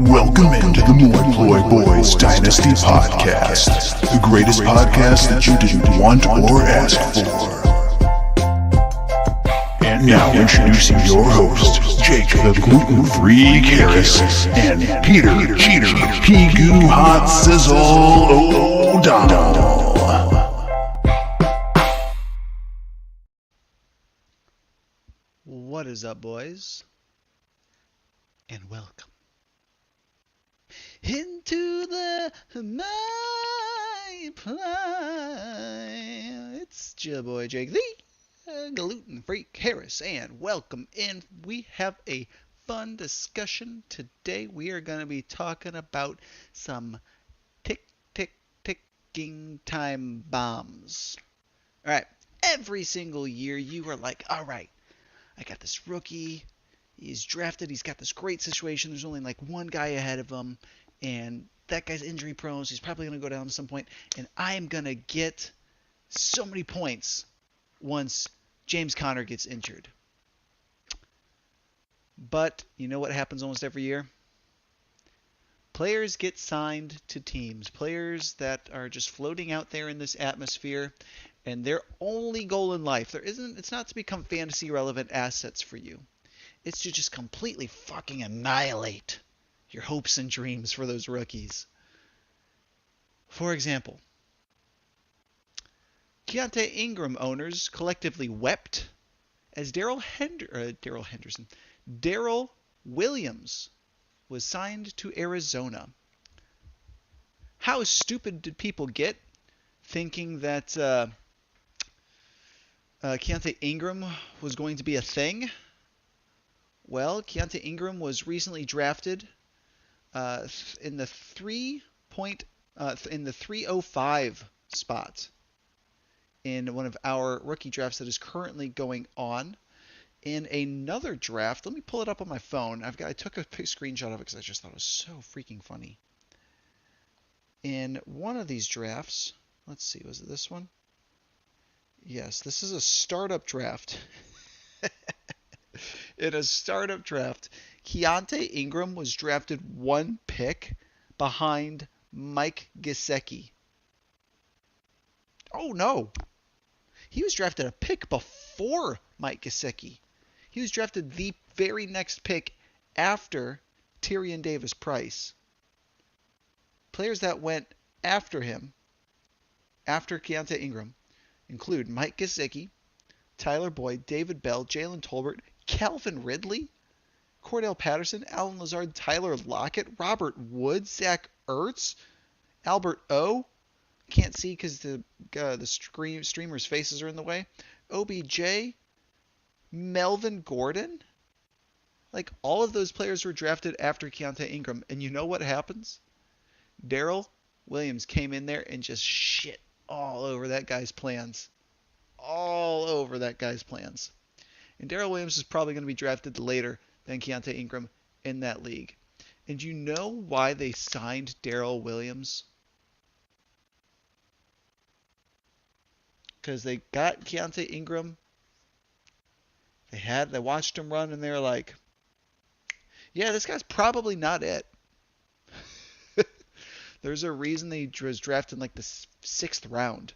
Welcome into the Moi Boys Dynasty Podcast, the greatest podcast that you didn't want or ask for. And now introducing your host, Jake the Gluten-Free Harris and Peter Cheater P-Goo Hot Sizzle O'Donnell. What is up, boys? And welcome into the My Play. It's your boy Jake, the Gluten Freak Harris, and welcome in. We have a fun discussion today. We are going to be talking about some ticking time bombs. All right, every single year you are like, all right, I got this rookie. He's drafted. He's got this great situation. There's only like one guy ahead of him, and that guy's injury prone, so he's probably going to go down at some point. And I am going to get so many points once James Conner gets injured. But you know what happens almost every year? Players get signed to teams. Players that are just floating out there in this atmosphere, and their only goal in life, it's not to become fantasy relevant assets for you. It's to just completely fucking annihilate your hopes and dreams for those rookies. For example, Keontae Ingram owners collectively wept as Darrell Williams was signed to Arizona. How stupid did people get thinking that Keontae Ingram was going to be a thing? Well, Keontae Ingram was recently drafted in the 305 spot in one of our rookie drafts that is currently going on. In another draft, let me pull it up on my phone. I took a screenshot of it because I just thought it was so freaking funny. In one of these drafts, let's see, was it this one? Yes, this is a startup draft. In a startup draft, Keontae Ingram was drafted one pick behind Mike Gesicki. Oh no! He was drafted a pick before Mike Gesicki. He was drafted the very next pick after Tyrion Davis-Price. Players that went after him, after Keontae Ingram, include Mike Gesicki, Tyler Boyd, David Bell, Jalen Tolbert, Calvin Ridley, Cordell Patterson, Alan Lazard, Tyler Lockett, Robert Woods, Zach Ertz, Albert O. Can't see because the streamer's faces are in the way. OBJ, Melvin Gordon. Like, all of those players were drafted after Keontae Ingram. And you know what happens? Darrell Williams came in there and just shit all over that guy's plans. All over that guy's plans. And Darrell Williams is probably going to be drafted later than Keontae Ingram in that league. And you know why they signed Darrell Williams? Because they got Keontae Ingram. They watched him run, and they were like, yeah, this guy's probably not it. There's a reason he was drafted in like the 6th round.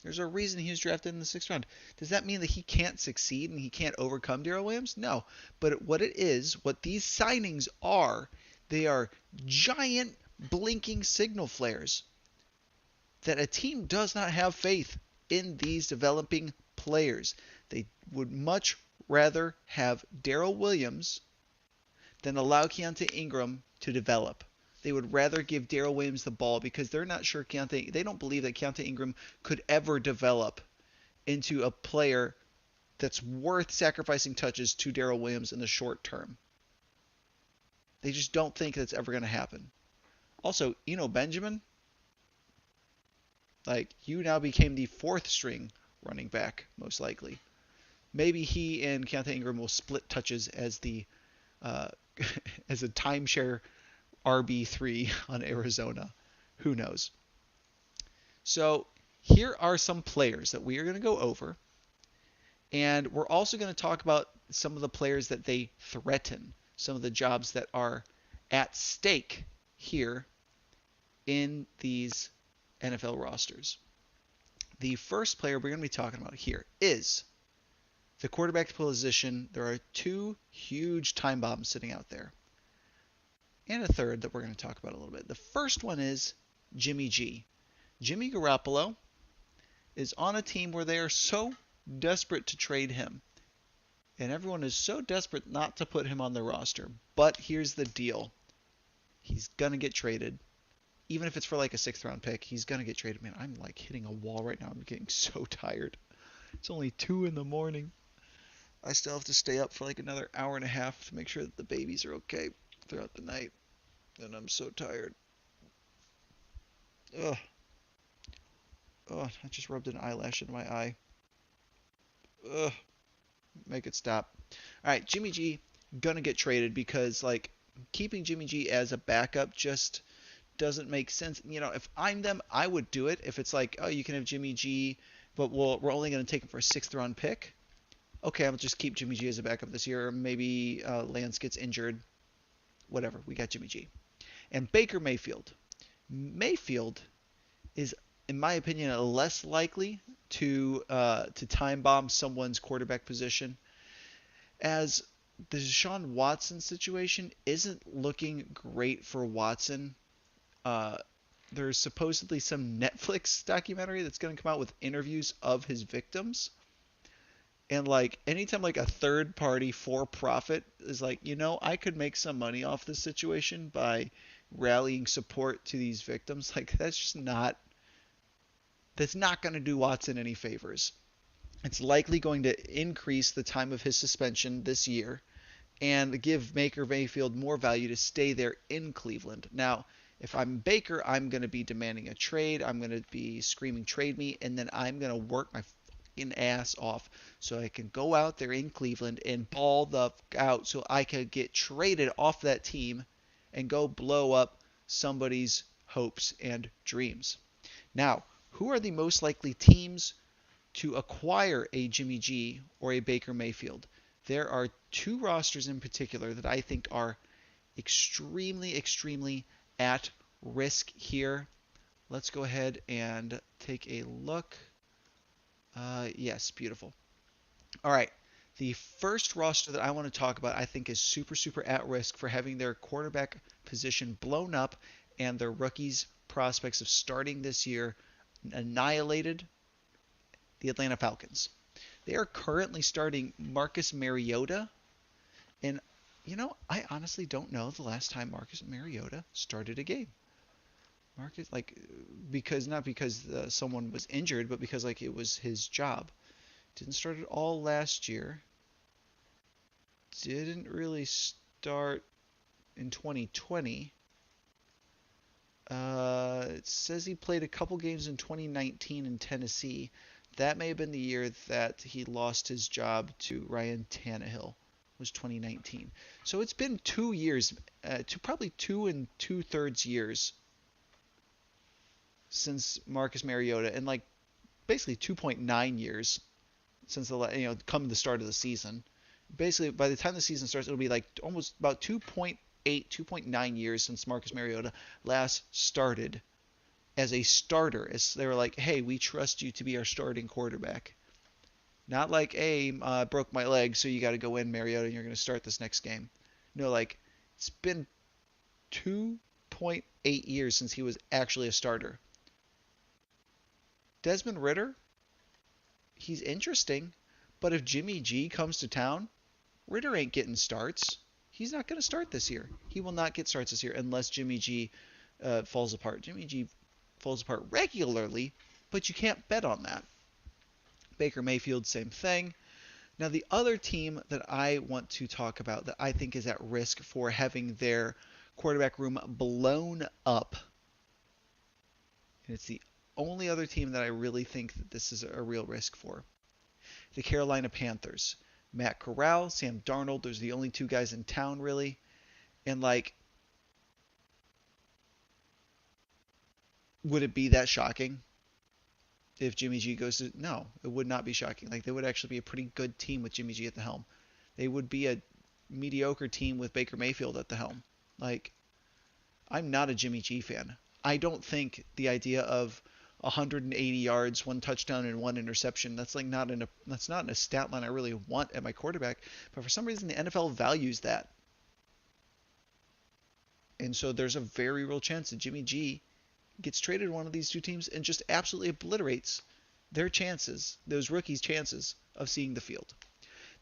There's a reason he was drafted in the 6th round. Does that mean that he can't succeed and he can't overcome Darrell Williams? No. But what these signings are, they are giant blinking signal flares that a team does not have faith in these developing players. They would much rather have Darrell Williams than allow Keontae Ingram to develop. They would rather give Darrell Williams the ball because they're not sure they don't believe that Keontae Ingram could ever develop into a player that's worth sacrificing touches to Darrell Williams in the short term. They just don't think that's ever going to happen. Also, Eno Benjamin, you now became the 4th string running back, most likely. Maybe he and Keontae Ingram will split touches as as a timeshare RB3 on Arizona. Who knows? So here are some players that we are going to go over. And we're also going to talk about some of the players that they threaten. some of the jobs that are at stake here in these NFL rosters. The first player we're going to be talking about here is the quarterback position. There are two huge time bombs sitting out there, and a third that we're going to talk about a little bit. The first one is Jimmy G. Jimmy Garoppolo is on a team where they are so desperate to trade him, and everyone is so desperate not to put him on the roster. But here's the deal. He's going to get traded. Even if it's for like a 6th round pick, he's going to get traded. Man, I'm like hitting a wall right now. I'm getting so tired. It's only 2 in the morning. I still have to stay up for like another hour and a half to make sure that the babies are okay throughout the night. And I'm so tired. Ugh. Oh, I just rubbed an eyelash in my eye. Ugh. Make it stop. Alright, Jimmy G gonna get traded because like keeping Jimmy G as a backup just doesn't make sense. You know, if I'm them, I would do it. If it's like, oh, you can have Jimmy G, but we're only going to take him for a 6th round pick. Okay, I'll just keep Jimmy G as a backup this year. Maybe Lance gets injured. Whatever. We got Jimmy G. And Baker Mayfield. Mayfield is, in my opinion, less likely to time bomb someone's quarterback position, as the Deshaun Watson situation isn't looking great for Watson. There's supposedly some Netflix documentary that's going to come out with interviews of his victims. And like anytime like a third party for profit is like, you know, I could make some money off this situation by rallying support to these victims, like that's not going to do Watson any favors. It's likely going to increase the time of his suspension this year and give Baker Mayfield more value to stay there in Cleveland. Now, if I'm Baker, I'm going to be demanding a trade. I'm going to be screaming, trade me, and then I'm going to work my fucking ass off so I can go out there in Cleveland and ball the fuck out so I could get traded off that team and go blow up somebody's hopes and dreams. Now, who are the most likely teams to acquire a Jimmy G or a Baker Mayfield? There are 2 rosters in particular that I think are extremely at risk here. Let's go ahead and take a look. Yes, beautiful. All right. The first roster that I want to talk about I think is super at risk for having their quarterback position blown up and their rookies' prospects of starting this year annihilated. The Atlanta Falcons. They are currently starting Marcus Mariota, and you know, I honestly don't know the last time Marcus Mariota started a game. Marcus, like, not because someone was injured, but because like it was his job. Didn't start at all last year. Didn't really start in 2020. It says he played a couple games in 2019 in Tennessee. That may have been the year that he lost his job to Ryan Tannehill. Was 2019. So it's been 2 years, probably 2 2/3 years since Marcus Mariota, and like basically 2.9 years since come the start of the season. Basically, by the time the season starts, it'll be like almost about 2.8, 2.9 years since Marcus Mariota last started as a starter. As they were like, hey, we trust you to be our starting quarterback. Not like, hey, I broke my leg, so you got to go in, Mariota, and you're going to start this next game. No, like, it's been 2.8 years since he was actually a starter. Desmond Ridder, he's interesting, but if Jimmy G comes to town, Ridder ain't getting starts. He's not going to start this year. He will not get starts this year unless Jimmy G falls apart. Jimmy G falls apart regularly, but you can't bet on that. Baker Mayfield, same thing. Now, the other team that I want to talk about that I think is at risk for having their quarterback room blown up, and it's the only other team that I really think that this is a real risk for, the Carolina Panthers. Matt Corral, Sam Darnold, those are the only 2 guys in town, really. And, like, would it be that shocking if Jimmy G goes to... No, it would not be shocking. Like, they would actually be a pretty good team with Jimmy G at the helm. They would be a mediocre team with Baker Mayfield at the helm. Like, I'm not a Jimmy G fan. I don't think the idea of 180 yards, 1 touchdown, and 1 interception, that's not in a stat line I really want at my quarterback. But for some reason, the NFL values that. And so there's a very real chance that Jimmy G gets traded to one of these two teams and just absolutely obliterates their chances, those rookies' chances of seeing the field.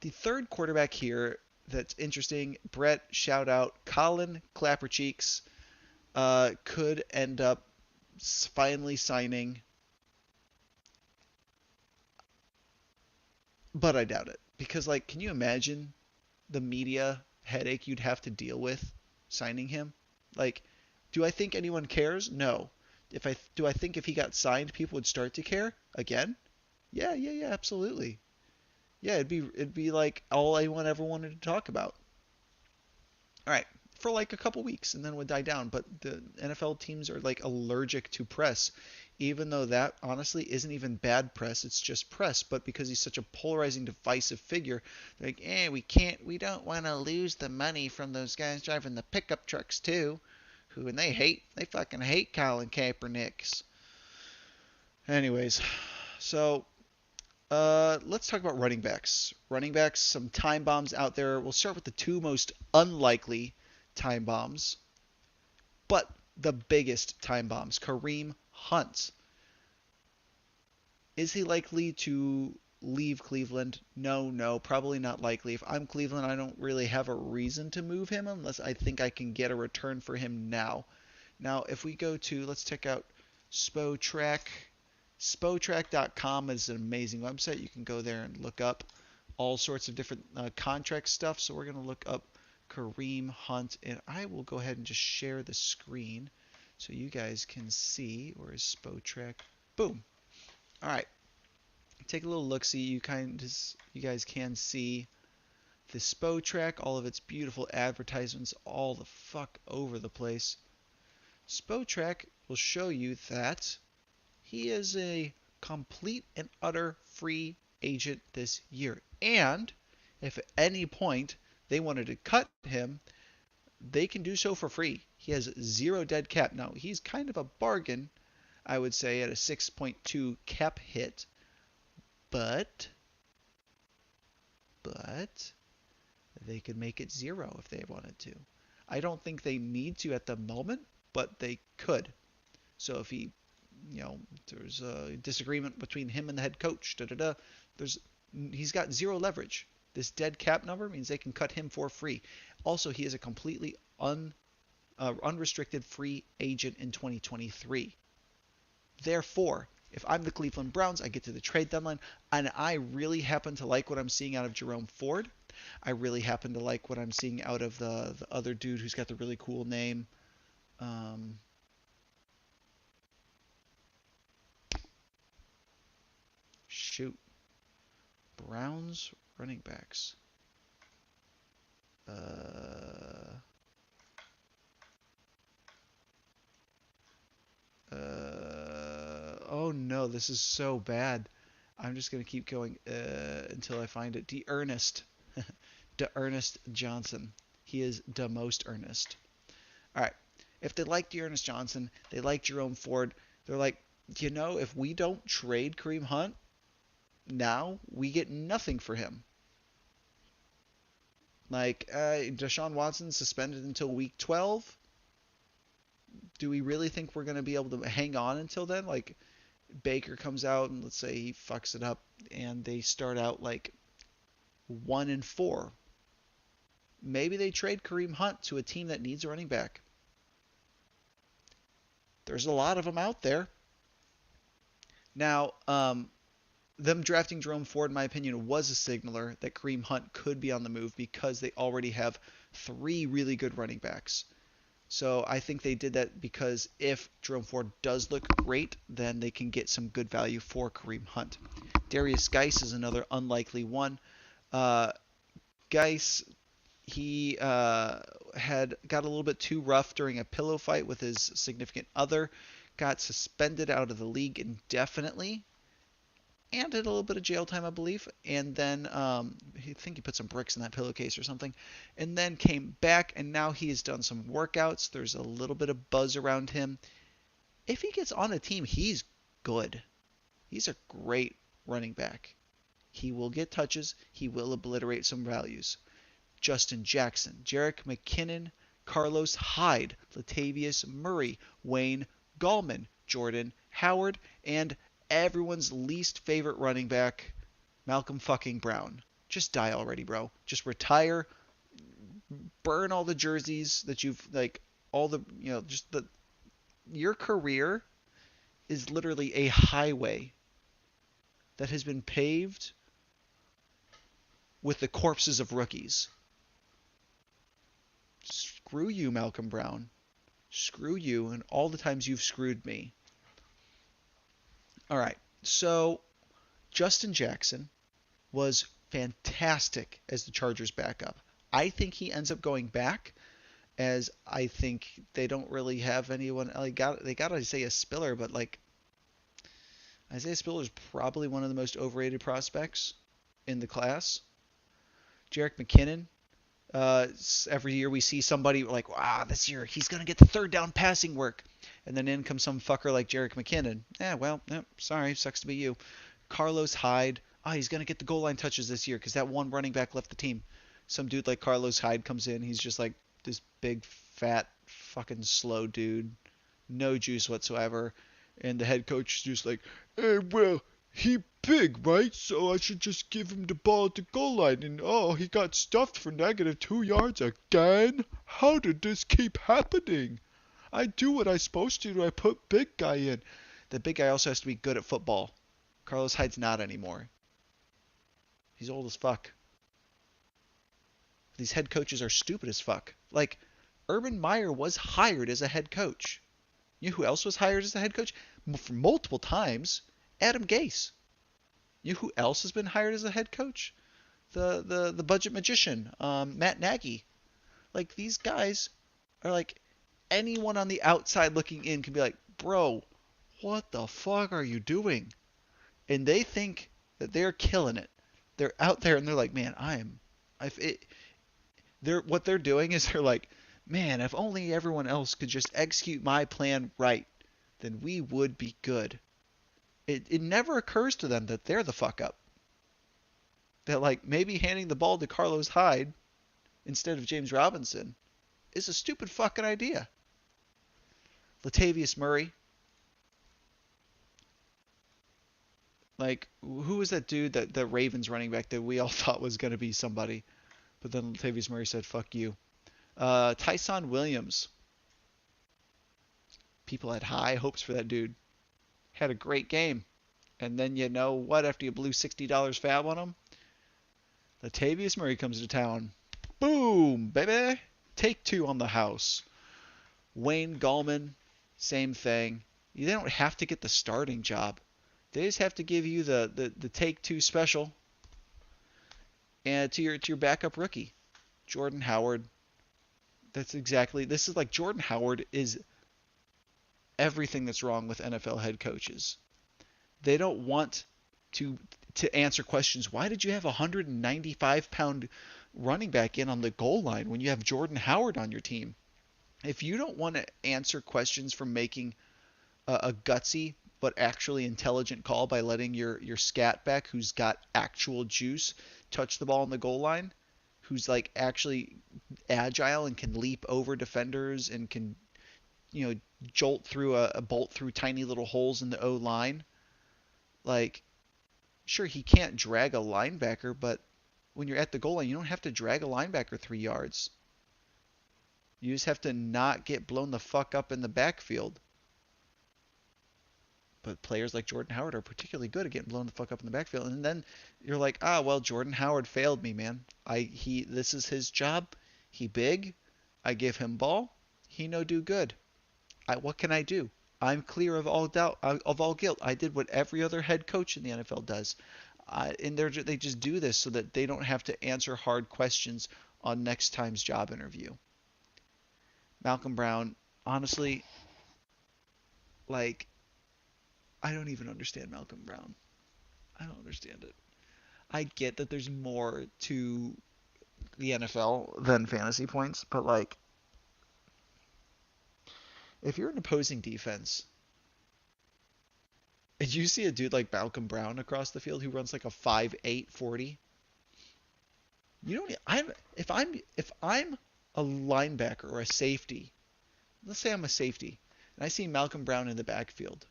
The third quarterback here that's interesting, Brett, shout out, Colin Clappercheeks, could end up finally signing, but I doubt it. Because, like, can you imagine the media headache you'd have to deal with signing him? Like, do I think anyone cares? No. Do I think if he got signed, people would start to care again? Yeah, absolutely. Yeah, it'd be like all anyone ever wanted to talk about. All right, for like a couple weeks, and then it would die down. But the NFL teams are like allergic to press, even though that honestly isn't even bad press. It's just press. But because he's such a polarizing, divisive figure, they're like, we don't want to lose the money from those guys driving the pickup trucks too, and they fucking hate Colin Kaepernicks. Anyways, so let's talk about running backs. Running backs, some time bombs out there. We'll start with the two most unlikely time bombs, but the biggest time bombs. Kareem Hunt. Is he likely to leave Cleveland? No, probably not likely. If I'm Cleveland, I don't really have a reason to move him unless I think I can get a return for him now. Now, if we go to, let's check out Spotrac. Spotrac.com is an amazing website. You can go there and look up all sorts of different contract stuff. So we're going to look up Kareem Hunt, and I will go ahead and just share the screen so you guys can see. Where is Spotrac? Boom. All right. Take a little look. See, you guys can see the Spotrac, all of its beautiful advertisements, all the fuck over the place. Spotrac will show you that he is a complete and utter free agent this year. And if at any point they wanted to cut him, they can do so for free. He has 0 dead cap. Now, he's kind of a bargain, I would say, at a 6.2 cap hit. But they could make it 0 if they wanted to. I don't think they need to at the moment, but they could. So if there's a disagreement between him and the head coach, he's got 0 leverage. This dead cap number means they can cut him for free. Also, he is a completely unrestricted free agent in 2023. Therefore, if I'm the Cleveland Browns, I get to the trade deadline, and I really happen to like what I'm seeing out of Jerome Ford. I really happen to like what I'm seeing out of the other dude who's got the really cool name. Shoot. Browns running backs. Oh no, this is so bad. I'm just going to keep going until I find it. D'Ernest Johnson. He is the most earnest. All right. If they like D'Ernest Johnson, they like Jerome Ford, they're like, if we don't trade Kareem Hunt now, we get nothing for him. Like, Deshaun Watson suspended until week 12. Do we really think we're going to be able to hang on until then? Like, Baker comes out and let's say he fucks it up and they start out like 1-4. Maybe they trade Kareem Hunt to a team that needs a running back. There's a lot of them out there. Now, them drafting Jerome Ford, in my opinion, was a signaler that Kareem Hunt could be on the move because they already have 3 really good running backs. So I think they did that because if Jerome Ford does look great, then they can get some good value for Kareem Hunt. Darius Geis is another unlikely one. Geis, he had got a little bit too rough during a pillow fight with his significant other, got suspended out of the league indefinitely, and did a little bit of jail time, I believe. And then I think he put some bricks in that pillowcase or something. And then came back, and now he has done some workouts. There's a little bit of buzz around him. If he gets on a team, he's good. He's a great running back. He will get touches. He will obliterate some values. Justin Jackson, Jerick McKinnon, Carlos Hyde, Latavius Murray, Wayne Gallman, Jordan Howard, and everyone's least favorite running back, Malcolm fucking Brown. Just die already, bro. Just retire. Burn all the jerseys that you've like all the just the your career is literally a highway that has been paved with the corpses of rookies. Screw you, Malcolm Brown. Screw you and all the times you've screwed me. All right, so Justin Jackson was fantastic as the Chargers backup. I think he ends up going back, as I think they don't really have anyone. They got Isaiah Spiller, but like Isaiah Spiller is probably one of the most overrated prospects in the class. Jerick McKinnon. Every year we see somebody like, wow, this year he's going to get the third down passing work. And then in comes some fucker like Jerick McKinnon. Sorry, sucks to be you. Carlos Hyde. He's going to get the goal line touches this year because that one running back left the team. Some dude like Carlos Hyde comes in. He's just like this big, fat, fucking slow dude. No juice whatsoever. And the head coach is just like, hey, well, he big, right? So I should just give him the ball at the goal line. And he got stuffed for -2 yards again? How did this keep happening? I do what I'm supposed to do. I put big guy in. The big guy also has to be good at football. Carlos Hyde's not anymore. He's old as fuck. These head coaches are stupid as fuck. Like, Urban Meyer was hired as a head coach. You know who else was hired as a head coach? For multiple times. Adam Gase. You know who else has been hired as a head coach? The budget magician, Matt Nagy. Like, these guys are like, anyone on the outside looking in can be like, bro, what the fuck are you doing? And they think that they're killing it. They're out there and they're like, man, what they're doing is they're like, man, if only everyone else could just execute my plan right, then we would be good. It never occurs to them that they're the fuck up. That like maybe handing the ball to Carlos Hyde instead of James Robinson is a stupid fucking idea. Latavius Murray. Like, who was that dude, that the Ravens running back that we all thought was going to be somebody? But then Latavius Murray said, fuck you. Tyson Williams. People had high hopes for that dude. Had a great game. And then you know what? After you blew $60 fab on him, Latavius Murray comes to town. Boom, baby. Take 2 on the house. Wayne Gallman, same thing. They don't have to get the starting job. They just have to give you the take 2 special and to your backup rookie, Jordan Howard. This is like Jordan Howard is everything that's wrong with NFL head coaches. They don't want to answer questions. Why did you have a 195-pound running back in on the goal line when you have Jordan Howard on your team? If you don't want to answer questions from making a gutsy but actually intelligent call by letting your scat back, who's got actual juice, touch the ball on the goal line, who's like actually agile and can leap over defenders and can jolt through a bolt through tiny little holes in the O line. Like, sure, he can't drag a linebacker, but when you're at the goal line, you don't have to drag a linebacker 3 yards. You just have to not get blown the fuck up in the backfield. But players like Jordan Howard are particularly good at getting blown the fuck up in the backfield. And then you're like, well, Jordan Howard failed me, man. This is his job. He big. I give him ball. He no do good. What can I do? I'm clear of all doubt, of all guilt. I did what every other head coach in the NFL does. And they just do this so that they don't have to answer hard questions on next time's job interview. Malcolm Brown, honestly, like, I don't even understand Malcolm Brown. I don't understand it. I get that there's more to the NFL than fantasy points, but like if you're an opposing defense and you see a dude like Malcolm Brown across the field who runs like a 5.8 40, you don't I'm if I'm a linebacker or a safety, let's say I'm a safety and I see Malcolm Brown in the backfield,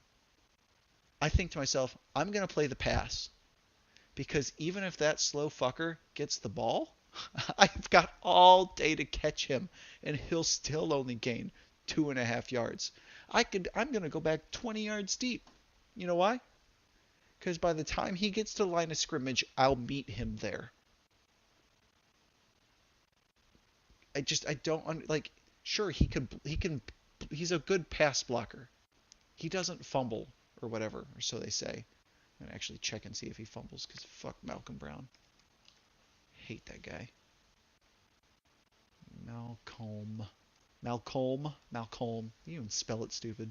I think to myself, I'm going to play the pass because even if that slow fucker gets the ball, I've got all day to catch him, and he'll still only gain 2.5 yards. I'm gonna go back 20 yards deep. You know why? Because by the time he gets to the line of scrimmage, I'll meet him there. I don't like. Sure, he's a good pass blocker. He doesn't fumble or whatever, or so they say. I'm gonna actually check and see if he fumbles, because fuck Malcolm Brown. Hate that guy. Malcolm. Malcolm. You even spell it stupid.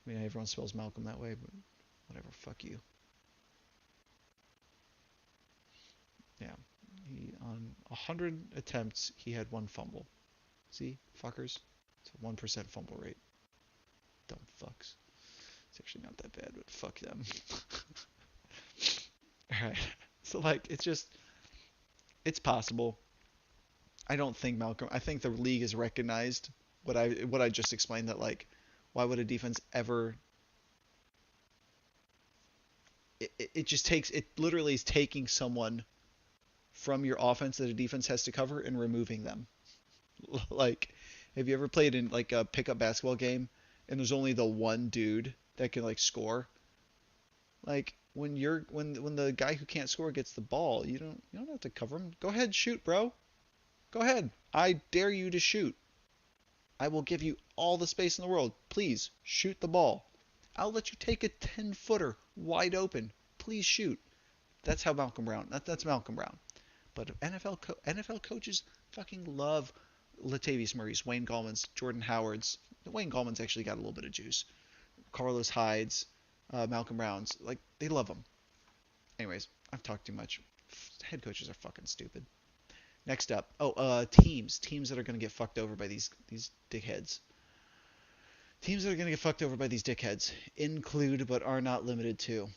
I mean, everyone spells Malcolm that way, but whatever. Fuck you. Yeah. On 100 attempts, he had one fumble. See, fuckers? It's a 1% fumble rate. Dumb fucks. It's actually not that bad, but fuck them. Alright. So, like, it's possible. I think the league has recognized what I just explained, that like why would a defense ever it just takes it literally is taking someone from your offense that a defense has to cover and removing them. Like, have you ever played in like a pickup basketball game and there's only the one dude that can like score? Like when the guy who can't score gets the ball, you don't have to cover him. Go ahead, shoot, bro. Go ahead. I dare you to shoot. I will give you all the space in the world. Please shoot the ball. I'll let you take a 10-footer wide open. Please shoot. That's how Malcolm Brown. That's Malcolm Brown. But NFL coaches fucking love Latavius Murray's, Wayne Gallman's, Jordan Howard's. Wayne Gallman's actually got a little bit of juice. Carlos Hyde's, Malcolm Brown's. Like, they love them. Anyways, I've talked too much. Head coaches are fucking stupid. Next up, teams that are going to get fucked over by these dickheads. Teams that are going to get fucked over by these dickheads include, but are not limited to,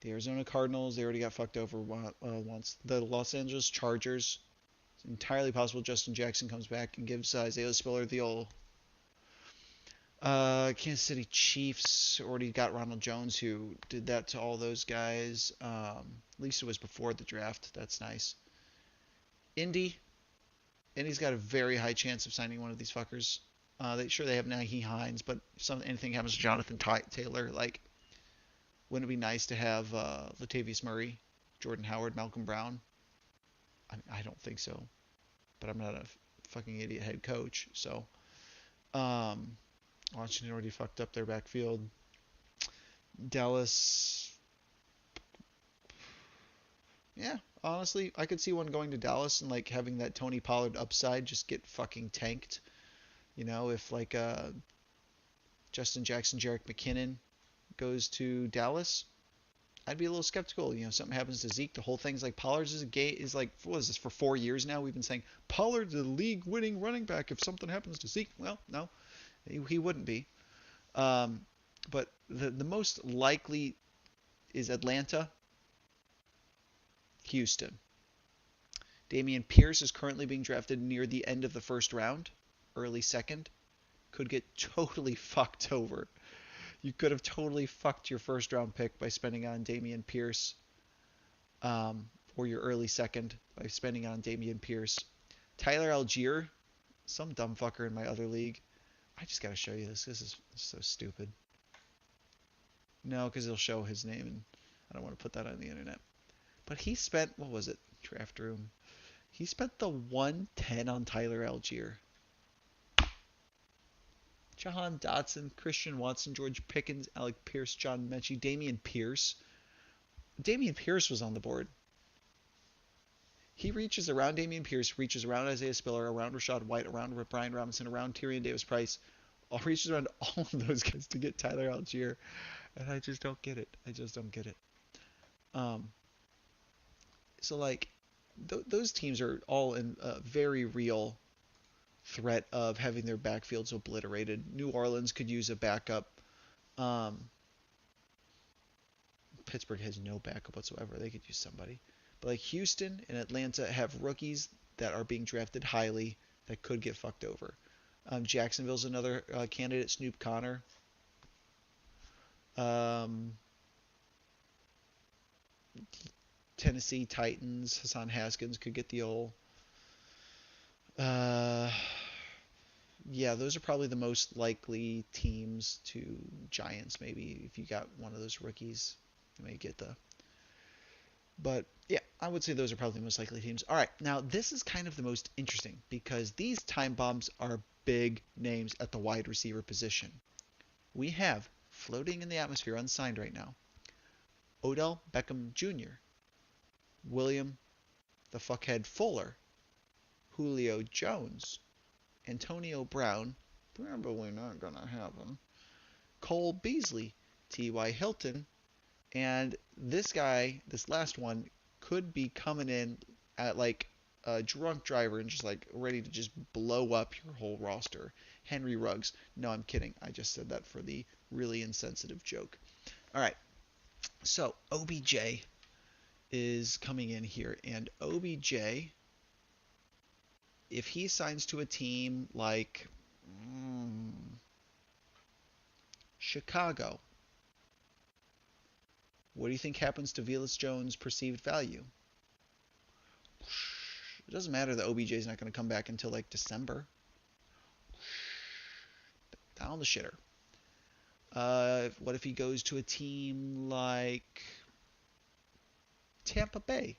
the Arizona Cardinals. They already got fucked over once. The Los Angeles Chargers. It's entirely possible Justin Jackson comes back and gives Isaiah Spiller the old. Kansas City Chiefs already got Ronald Jones, who did that to all those guys. At least it was before the draft. That's nice. Indy's got a very high chance of signing one of these fuckers. They have Naheem Hines, but if anything happens to Jonathan Taylor, like, wouldn't it be nice to have Latavius Murray, Jordan Howard, Malcolm Brown? I don't think so, but I'm not a fucking idiot head coach. So, Washington already fucked up their backfield. Dallas, yeah, honestly, I could see one going to Dallas and like having that Tony Pollard upside just get fucking tanked. If like Justin Jackson, Jerick McKinnon goes to Dallas, I'd be a little skeptical. Something happens to Zeke, the whole thing's like Pollard's is like, what is this, for 4 years now? We've been saying Pollard's the league-winning running back if something happens to Zeke. Well, no, he wouldn't be. But the most likely is Atlanta, Houston. Dameon Pierce is currently being drafted near the end of the first round, early second. Could get totally fucked over. You could have totally fucked your first round pick by spending on Dameon Pierce, or your early second by spending on Dameon Pierce. Tyler Algier, some dumb fucker in my other league. I just gotta show you this. This is so stupid. No, because he'll show his name, and I don't want to put that on the internet. But he spent, what was it? Draft room. He spent the 110 on Tyler Algier. Jahan Dotson, Christian Watson, George Pickens, Alec Pierce, John Mechie, Dameon Pierce. Dameon Pierce was on the board. He reaches around Dameon Pierce, reaches around Isaiah Spiller, around Rachaad White, around Brian Robinson, around Tyrion Davis-Price, reaches around all of those guys to get Tyler Algier. And I just don't get it. I just don't get it. Um, so like those teams are all in a very real threat of having their backfields obliterated. New Orleans could use a backup. Um, Pittsburgh has no backup whatsoever. They could use somebody. But like Houston and Atlanta have rookies that are being drafted highly that could get fucked over. Jacksonville's another candidate, Snoop Connor. Um, Tennessee Titans, Hassan Haskins could get the old. Uh, yeah, those are probably the most likely teams to Giants. Maybe if you got one of those rookies, you may get the. But yeah, I would say those are probably the most likely teams. All right, now this is kind of the most interesting because these time bombs are big names at the wide receiver position. We have floating in the atmosphere, unsigned right now, Odell Beckham Jr., William the fuckhead Fuller, Julio Jones, Antonio Brown, probably not gonna happen, Cole Beasley, T.Y. Hilton, and this guy, this last one, could be coming in at like a drunk driver and just like ready to just blow up your whole roster. Henry Ruggs. No, I'm kidding. I just said that for the really insensitive joke. All right. So OBJ is coming in here, and OBJ, if he signs to a team like Chicago, what do you think happens to Velus Jones' perceived value? It doesn't matter that OBJ is not going to come back until like December. Down the shitter. What if he goes to a team like Tampa Bay?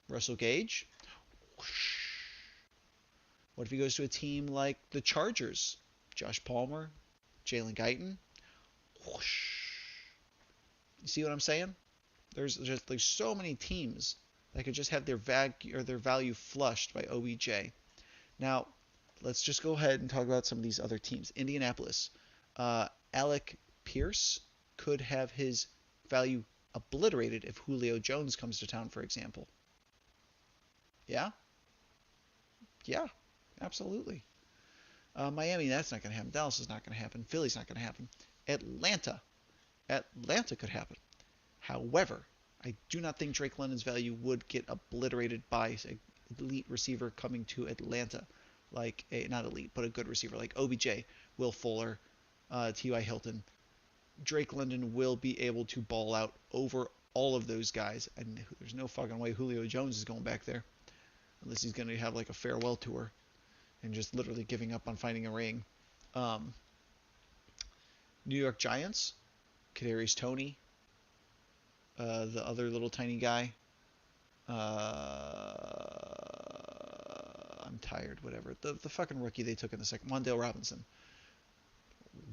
Russell Gage? What if he goes to a team like the Chargers? Josh Palmer? Jalen Guyton? You see what I'm saying? There's so many teams that could just have their value flushed by OBJ. Now, let's just go ahead and talk about some of these other teams. Indianapolis. Alec Pierce could have his value obliterated if Julio Jones comes to town, for example. Yeah? Yeah, absolutely. Miami, that's not going to happen. Dallas is not going to happen. Philly's not going to happen. Atlanta. Atlanta could happen. However, I do not think Drake London's value would get obliterated by an elite receiver coming to Atlanta. Like, not elite, but a good receiver like OBJ, Will Fuller, T.Y. Hilton. Drake London will be able to ball out over all of those guys, and there's no fucking way Julio Jones is going back there. Unless he's going to have like a farewell tour and just literally giving up on finding a ring. New York Giants, Kadarius Toney, the other little tiny guy. I'm tired, whatever. The fucking rookie they took in the second, Wan'Dale Robinson.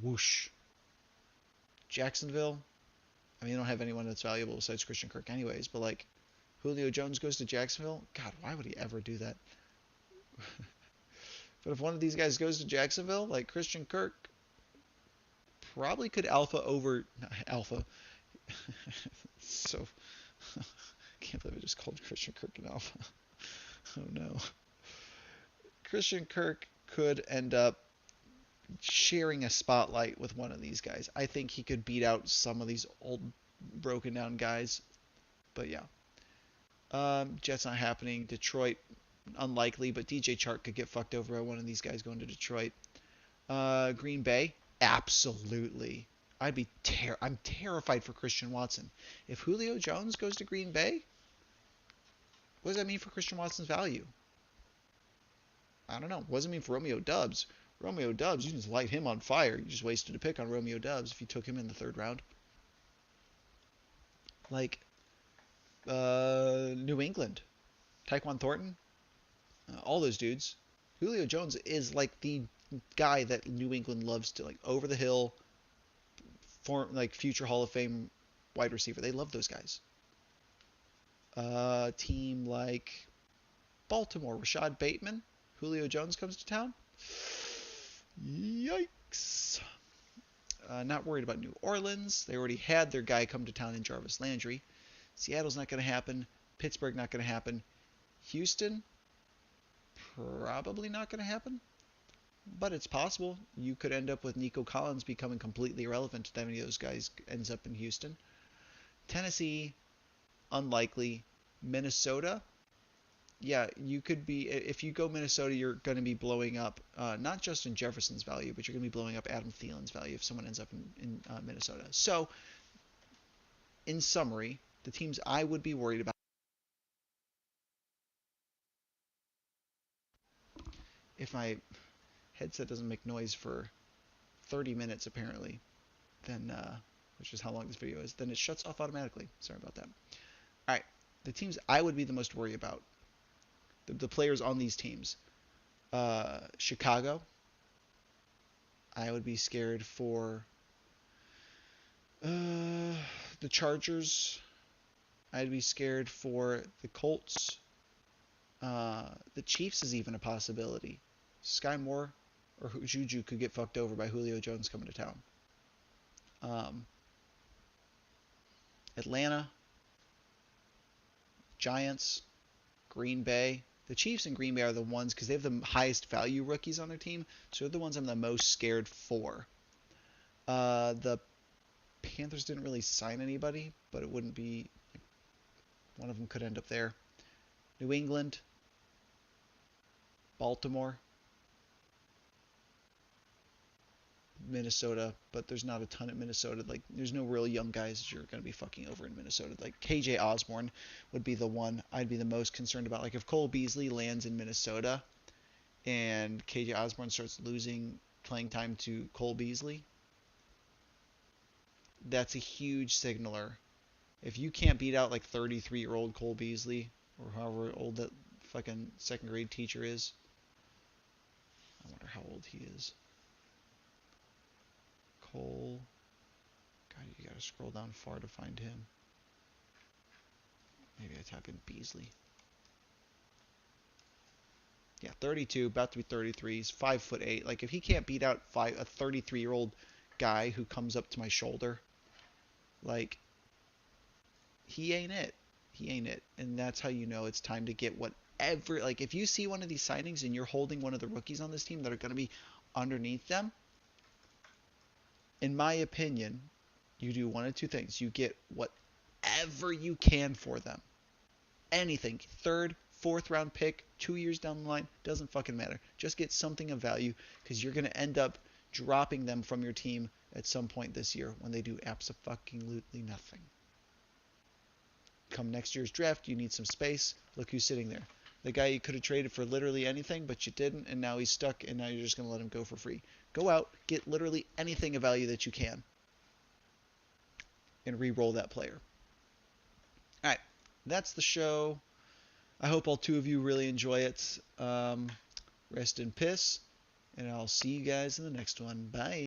Whoosh. Jacksonville. I mean, they don't have anyone that's valuable besides Christian Kirk anyways, but like, Julio Jones goes to Jacksonville? God, why would he ever do that? But if one of these guys goes to Jacksonville, like Christian Kirk, probably could alpha. So, can't believe I just called Christian Kirk an alpha. Oh no. Christian Kirk could end up sharing a spotlight with one of these guys. I think he could beat out some of these old broken down guys. But yeah. Jets not happening. Detroit, unlikely, but DJ Chark could get fucked over by one of these guys going to Detroit. Green Bay, absolutely. I'm terrified for Christian Watson. If Julio Jones goes to Green Bay, what does that mean for Christian Watson's value? I don't know. What does it mean for Romeo Doubs? Romeo Doubs, you just light him on fire. You just wasted a pick on Romeo Doubs if you took him in the third round. Like, New England, Tyquan Thornton, all those dudes. Julio Jones is like the guy that New England loves to, like, over the hill, like future Hall of Fame wide receiver. They love those guys. Team like Baltimore, Rashad Bateman, Julio Jones comes to town. Yikes. Not worried about New Orleans. They already had their guy come to town in Jarvis Landry. Seattle's not going to happen. Pittsburgh not going to happen. Houston probably not going to happen. But it's possible. You could end up with Nico Collins becoming completely irrelevant if any of those guys ends up in Houston. Tennessee, unlikely. Minnesota, yeah, you could be, if you go Minnesota, you're going to be blowing up not Justin Jefferson's value, but you're going to be blowing up Adam Thielen's value if someone ends up in Minnesota. So, in summary, the teams I would be worried about, if my headset doesn't make noise for 30 minutes apparently, then, which is how long this video is, then it shuts off automatically. Sorry about that. All right, the teams I would be the most worried about, the players on these teams. Chicago, I would be scared for. The Chargers, I'd be scared for the Colts. The Chiefs is even a possibility. Sky Moore or Juju could get fucked over by Julio Jones coming to town. Atlanta, Giants, Green Bay. The Chiefs and Green Bay are the ones because they have the highest value rookies on their team, so they're the ones I'm the most scared for. The Panthers didn't really sign anybody, but it wouldn't be. One of them could end up there. New England, Baltimore, Minnesota, but there's not a ton at Minnesota. Like, there's no real young guys that you're going to be fucking over in Minnesota. Like, KJ Osborne would be the one I'd be the most concerned about. Like, if Cole Beasley lands in Minnesota and KJ Osborne starts losing playing time to Cole Beasley, that's a huge signaler. If you can't beat out like 33-year-old Cole Beasley or however old that fucking second grade teacher is, I wonder how old he is. Cole, God, you gotta scroll down far to find him. Maybe I type in Beasley. Yeah, 32, about to be 33. He's 5'8". Like, if he can't beat out a 33-year-old guy who comes up to my shoulder, like, he ain't it. He ain't it. And that's how you know it's time to get whatever. Like, if you see one of these signings and you're holding one of the rookies on this team that are going to be underneath them, in my opinion, you do one of two things. You get whatever you can for them. Anything. Third, fourth round pick, 2 years down the line, doesn't fucking matter. Just get something of value because you're going to end up dropping them from your team at some point this year when they do abso-fucking-lutely nothing. Come next year's draft, you need some space. Look who's sitting there. The guy you could have traded for literally anything, but you didn't, and now he's stuck, and now you're just going to let him go for free. Go out, get literally anything of value that you can, and re-roll that player. Alright, that's the show. I hope all two of you really enjoy it. Rest in piss, and I'll see you guys in the next one. Bye.